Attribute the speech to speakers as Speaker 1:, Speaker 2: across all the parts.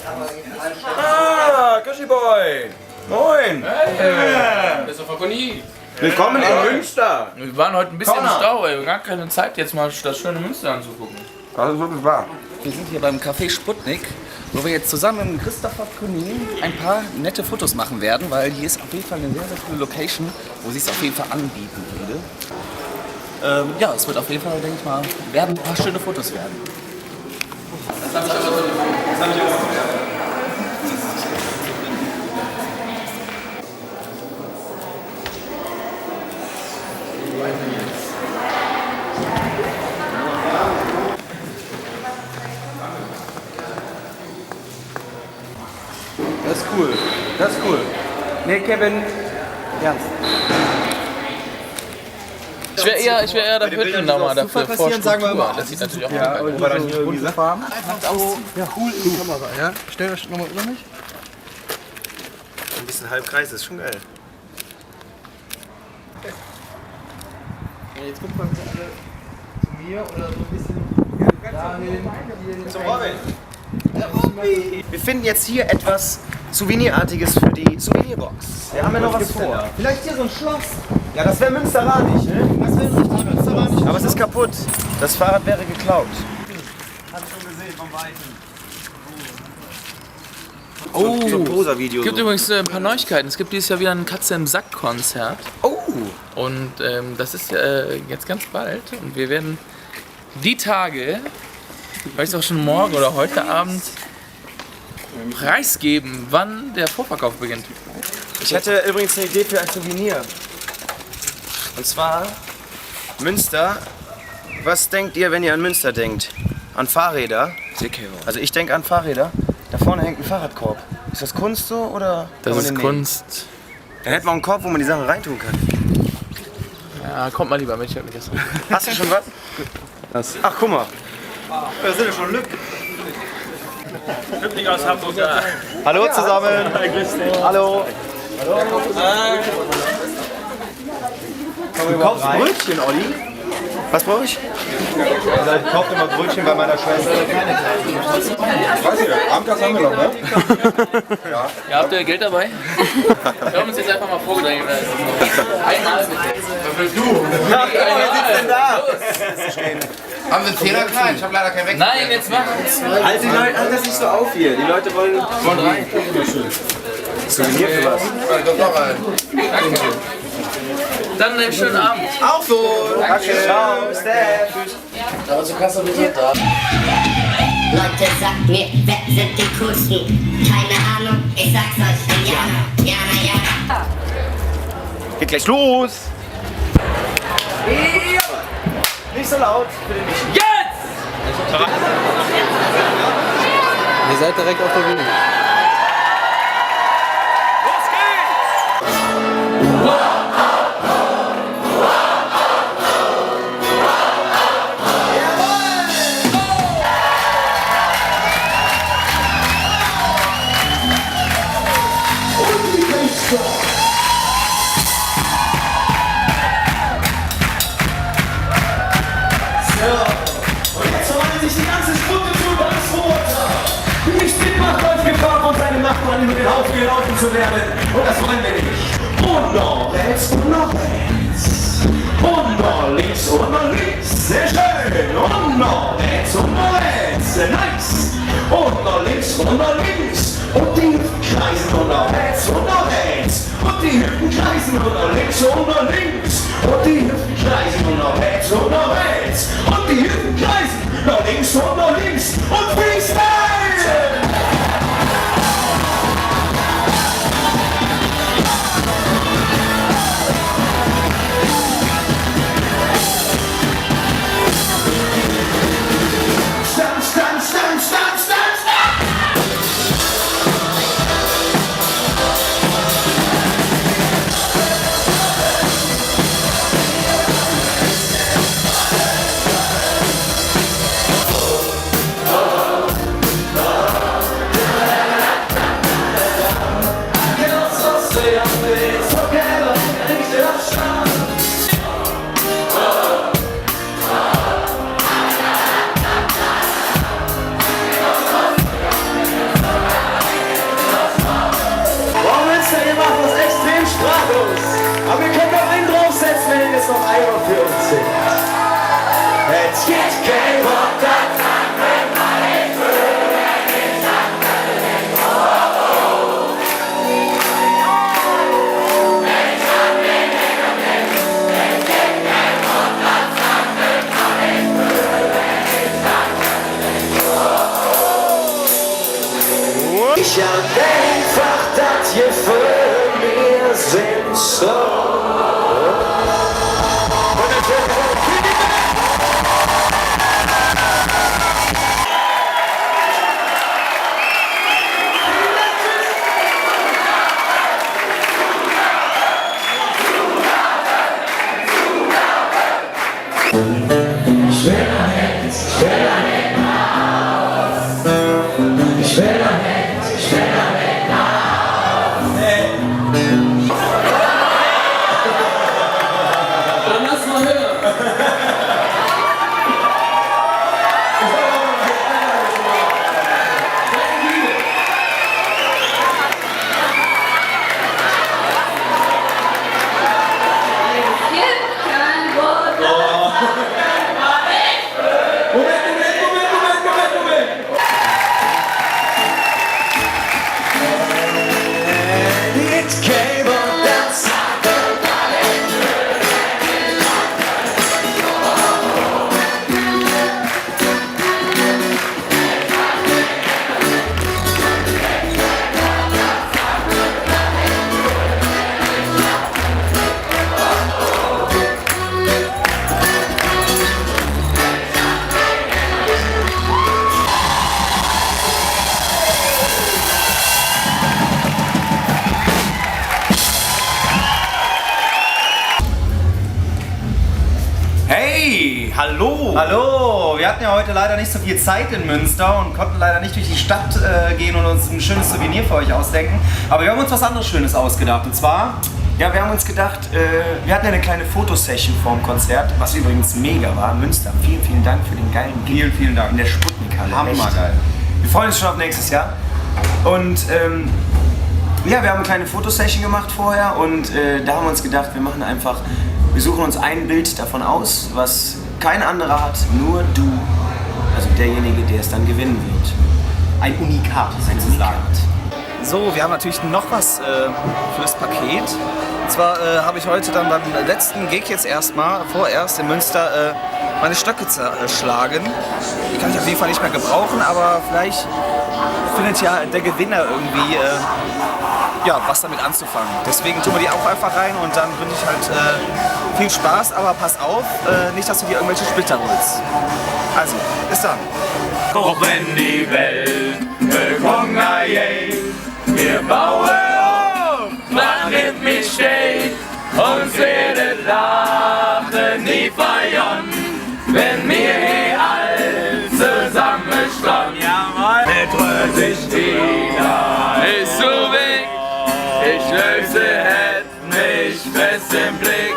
Speaker 1: Ah, Kashi Boy! Moin!
Speaker 2: Hey, Mr. Falconi.
Speaker 1: Willkommen in Münster!
Speaker 2: Wir waren heute ein bisschen im Stau, ey. Wir haben gar keine Zeit, jetzt mal das schöne Münster anzugucken.
Speaker 1: Das ist wirklich wahr.
Speaker 3: Wir sind hier beim Café Sputnik, wo wir jetzt zusammen mit Christopher Kunin ein paar nette Fotos machen werden, weil hier ist auf jeden Fall eine sehr, sehr coole Location, wo sie es auf jeden Fall anbieten würde. Ja, es wird auf jeden Fall, denke ich mal, werden ein paar schöne Fotos werden.
Speaker 2: Das habe ich aber so.
Speaker 1: Das ist cool. Das ist cool. Nee, Kevin. Ernst.
Speaker 2: Ich wäre eher dafür, den nochmal dafür Vorstruktur. Das sieht natürlich auch mal geil aus.
Speaker 1: War dann hier irgendwie Farben?
Speaker 3: Einfach auch cool in die Kamera, ja? Stell euch nochmal über mich.
Speaker 1: Ein bisschen Halbkreis, ist schon geil.
Speaker 4: Jetzt guckt man bitte alle zu mir oder so ein bisschen dahin, hier
Speaker 1: Zum Robin. Wir finden jetzt hier etwas Souvenirartiges für die Souvenirbox. Wir haben ja noch was vor.
Speaker 4: Vielleicht hier so ein Schloss.
Speaker 1: Ja, das wäre münsterradisch, ne?
Speaker 4: Das wäre richtig münsterradisch.
Speaker 1: Aber es ist kaputt. Das Fahrrad wäre geklaut. Hab ich schon gesehen vom Weichen.
Speaker 2: Oh,
Speaker 1: So ein Poser-Video.
Speaker 2: es gibt übrigens ein paar Neuigkeiten. Es gibt dieses Jahr wieder ein Katze im Sack-Konzert.
Speaker 1: Oh!
Speaker 2: Und das ist jetzt ganz bald. Und wir werden die Tage, vielleicht auch schon morgen oder heute Abend, preisgeben, wann der Vorverkauf beginnt.
Speaker 1: Ich hätte übrigens eine Idee für ein Souvenir. Und zwar Münster. Was denkt ihr, wenn ihr an Münster denkt? An Fahrräder? Also ich denke an Fahrräder. Da vorne hängt ein Fahrradkorb. Ist das Kunst so oder?
Speaker 2: Das
Speaker 1: kann man
Speaker 2: ist
Speaker 1: den nehmen?
Speaker 2: Kunst.
Speaker 1: Da hätten wir einen Korb, wo man die Sachen reintun kann.
Speaker 2: Ja, kommt mal lieber mit, ich hab mich das.
Speaker 1: Hast du schon was? Ach, guck mal. Da sind ja schon Lücken.
Speaker 2: Lübling aus Hamburg da.
Speaker 1: Hallo zusammen. Hallo. Du kaufst Brötchen, Olli? Was brauche ich?
Speaker 5: Ich kaufe immer Brötchen bei meiner Schwester. Weiß ich nicht, Abendgas haben wir noch, ne?
Speaker 2: Ja, habt ihr Geld dabei? Wir haben uns jetzt einfach mal vorgedrängt. Einmal bitte.
Speaker 1: Ja, wer sitzt denn da?
Speaker 5: Haben Sie einen Zehner klein? Ich habe leider keinen Weg.
Speaker 2: Nein, jetzt mach es.
Speaker 1: Halt die Leute, halt das nicht so auf hier. Die Leute wollen
Speaker 2: rein.
Speaker 1: Souvenir für was.
Speaker 2: Dann einen schönen Abend.
Speaker 1: Auch so. Danke. Ciao. Steph.
Speaker 3: Aber zur Kasse bitte da.
Speaker 6: Leute, sagt mir, wer sind die coolsten? Keine Ahnung, ich sag's euch, Indianer, Jana.
Speaker 1: Geht gleich los. Nicht so laut für den Michi.
Speaker 2: Jetzt!
Speaker 4: Ihr seid direkt auf der Bühne.
Speaker 2: Los geht's!
Speaker 7: Und jetzt verwandelt sich die ganze Stunde zu Dampfroboter. Nicht mitmacht euch Gefahr, von seinem Nachbarn über den Haufen gelaufen zu werden. Und das wollen wir nicht. Und noch rechts und noch rechts. Und noch links und noch links. Sehr schön. Und noch rechts und noch rechts. Nice. Und noch links und noch links. Und die Hüften kreisen und noch rechts und noch rechts. Und die Hüften kreisen und noch links und noch links. Und die Hüften kreisen und noch rechts und noch rechts. Und die Hüften kreisen noch links und noch links. Und Freestyle! Stand, stand, stand, stand, stand, stand! Ich hab einfach das Gefühl, wir sind so.
Speaker 3: Hallo!
Speaker 8: Hallo! Wir hatten ja heute leider nicht so viel Zeit in Münster und konnten leider nicht durch die Stadt gehen und uns ein schönes Souvenir für euch ausdenken. Aber wir haben uns was anderes Schönes ausgedacht. Und zwar,
Speaker 1: Ja, wir haben uns gedacht, wir hatten ja eine kleine Fotosession vorm Konzert, was übrigens mega war. Münster, vielen, vielen Dank für den geilen Gig.
Speaker 8: vielen Dank.
Speaker 1: In der Sputnik-Halle.
Speaker 8: Hammergeil.
Speaker 1: Wir freuen uns schon auf nächstes Jahr. Und ja, wir haben eine kleine Fotosession gemacht vorher und da haben wir uns gedacht, wir suchen uns ein Bild davon aus, was kein anderer hat, nur du, also derjenige, der es dann gewinnen wird.
Speaker 8: Ein Unikat.
Speaker 1: Ein Unikat.
Speaker 3: So, wir haben natürlich noch was fürs Paket. Und zwar habe ich heute dann beim letzten Gig jetzt vorerst in Münster, meine Stöcke zerschlagen. Die kann ich auf jeden Fall nicht mehr gebrauchen, aber vielleicht findet ja der Gewinner irgendwie was damit anzufangen. Deswegen tun wir die auch einfach rein und dann wünsche ich halt viel Spaß, aber pass auf, nicht, dass du dir irgendwelche Splitter holst. Also, bis dann.
Speaker 7: Auch wenn die Welt Hunger jäht, wir bauen auf, wann in mich steht, uns werdet lachen, nie feiern, wenn wir hier all zusammen standen. Nicht rührt sich wieder, ist so weg, ich löse, hätt mich fest im Blick.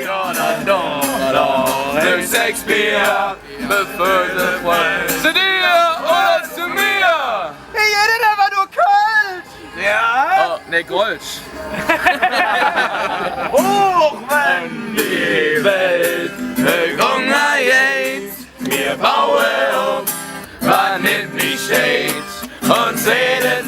Speaker 7: Ja, dann doch, durch 6 Bier, befüllte Freunde. Zu dir oder zu mir?
Speaker 1: Jeder, der war nur kalt!
Speaker 7: Ja?
Speaker 2: Oh, ne, Grolsch.
Speaker 7: Hoch, wenn die Welt Hunger jetzt, wir bauen um, wann nicht steht, und seht es